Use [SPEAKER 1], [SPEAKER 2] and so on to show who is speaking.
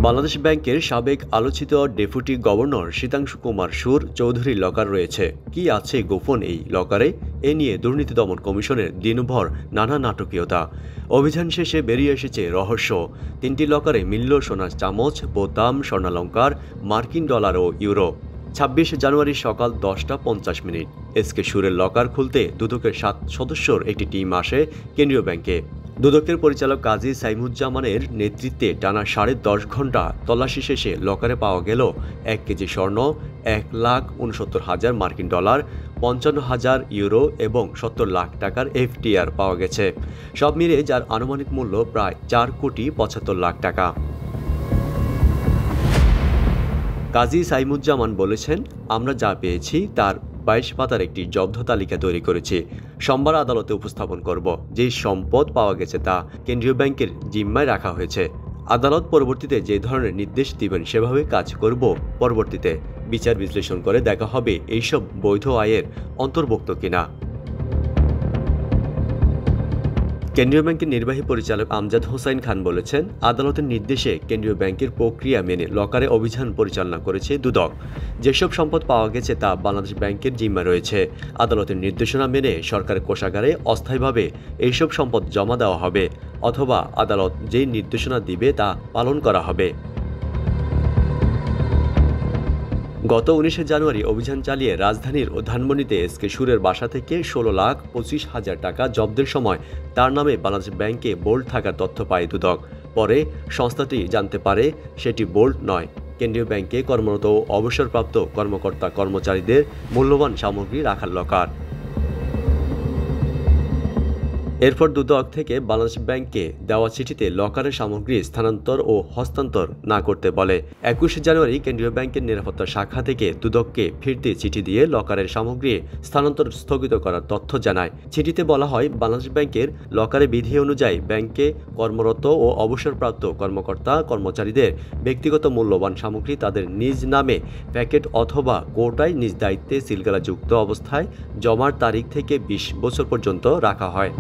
[SPEAKER 1] বাংলাদেশ ব্যাংকের সাবেক আলোচিত ডেপুটি গভর্নর শীতাংশু কুমার সুর চৌধুরীর লকার রয়েছে। কি আছে গোপন এই লকারে? এ নিয়ে দুর্নীতি দমন কমিশনের দিনভর নানা নাটকীয়তা। অভিযান শেষে বেরিয়ে এসেছে রহস্য। 3টি লকারে মিলল সোনার চামচ, বোতাম, স্বর্ণালঙ্কার, মার্কিন ডলার ও ইউরো। 26 জানুয়ারি সকাল 10টা 50 মিনিট এসকে সুরের লকার খুলতে দুদকের 7 সদস্যর একটি টিম আসে কেন্দ্রীয় ব্যাংকে। দুদকের পরিচালক কাজী সাইমুজ্জামানের নেতৃত্বে টানা 10.5 ঘণ্টা তল্লাশি শেষে লকারে পাওয়া গেল 1 কেজি স্বর্ণ, 1,69,000 মার্কিন ডলার, 55,000 ইউরো এবং 70 লাখ টাকার এফটিআর পাওয়া গেছে। সব মিলিয়ে যার আনুমানিক মূল্য প্রায় 4,75 লাখ টাকা। কাজী সাইমুজ্জামান বলেছেন, আমরা যা পেয়েছি তার 22 পাতার একটি জব্দ তালিকা তৈরি করেছি। সোমবার আদালতে উপস্থাপন করব। যে সম্পদ পাওয়া গেছে তা কেন্দ্রীয় ব্যাংকের জিম্মায় রাখা হয়েছে। আদালত পরবর্তীতে যে ধরনের নির্দেশ দিবেন সেভাবে কাজ করব। পরবর্তীতে বিচার বিশ্লেষণ করে দেখা হবে এইসব বৈধ আয়ের অন্তর্ভুক্ত কিনা। কেন্দ্রীয় ব্যাংকের নির্বাহী পরিচালক আমজাদ হোসাইন খান বলেছেন, আদালতের নির্দেশে কেন্দ্রীয় ব্যাংকের প্রক্রিয়া মেনে লকারে অভিযান পরিচালনা করেছে দুদক। যেসব সম্পদ পাওয়া গেছে তা বাংলাদেশ ব্যাংকের জিম্মায় রয়েছে। আদালতের নির্দেশনা মেনে সরকারের কোষাগারে অস্থায়ীভাবে এইসব সম্পদ জমা দেওয়া হবে অথবা আদালত যেই নির্দেশনা দিবে তা পালন করা হবে। গত 19 জানুয়ারি অভিযান চালিয়ে রাজধানীর ধানমন্ডিতে এসকে সুরের বাসা থেকে 16,25,000 টাকা জব্দের সময় তার নামে বাংলাদেশ ব্যাংকে বোল্ড থাকার তথ্য পায় দুদক। পরে সংস্থাটি জানতে পারে সেটি বোল্ড নয়, কেন্দ্রীয় ব্যাংকে কর্মরত ও অবসরপ্রাপ্ত কর্মকর্তা কর্মচারীদের মূল্যবান সামগ্রী রাখার লকার। এরপর দুদক থেকে বাংলাদেশ ব্যাংকে দেওয়া চিঠিতে লকারের সামগ্রী স্থানান্তর ও হস্তান্তর না করতে বলে। 21 জানুয়ারি কেন্দ্রীয় ব্যাংকের নিরাপত্তা শাখা থেকে দুদককে ফিরতি চিঠি দিয়ে লকারের সামগ্রী স্থানান্তর স্থগিত করার তথ্য জানায়। চিঠিতে বলা হয়, বাংলাদেশ ব্যাংকের লকারে বিধি অনুযায়ী ব্যাংকে কর্মরত ও অবসরপ্রাপ্ত কর্মকর্তা কর্মচারীদের ব্যক্তিগত মূল্যবান সামগ্রী তাদের নিজ নামে প্যাকেট অথবা কোটায় নিজ দায়িত্বে সিলগালাযুক্ত অবস্থায় জমার তারিখ থেকে 20 বছর পর্যন্ত রাখা হয়।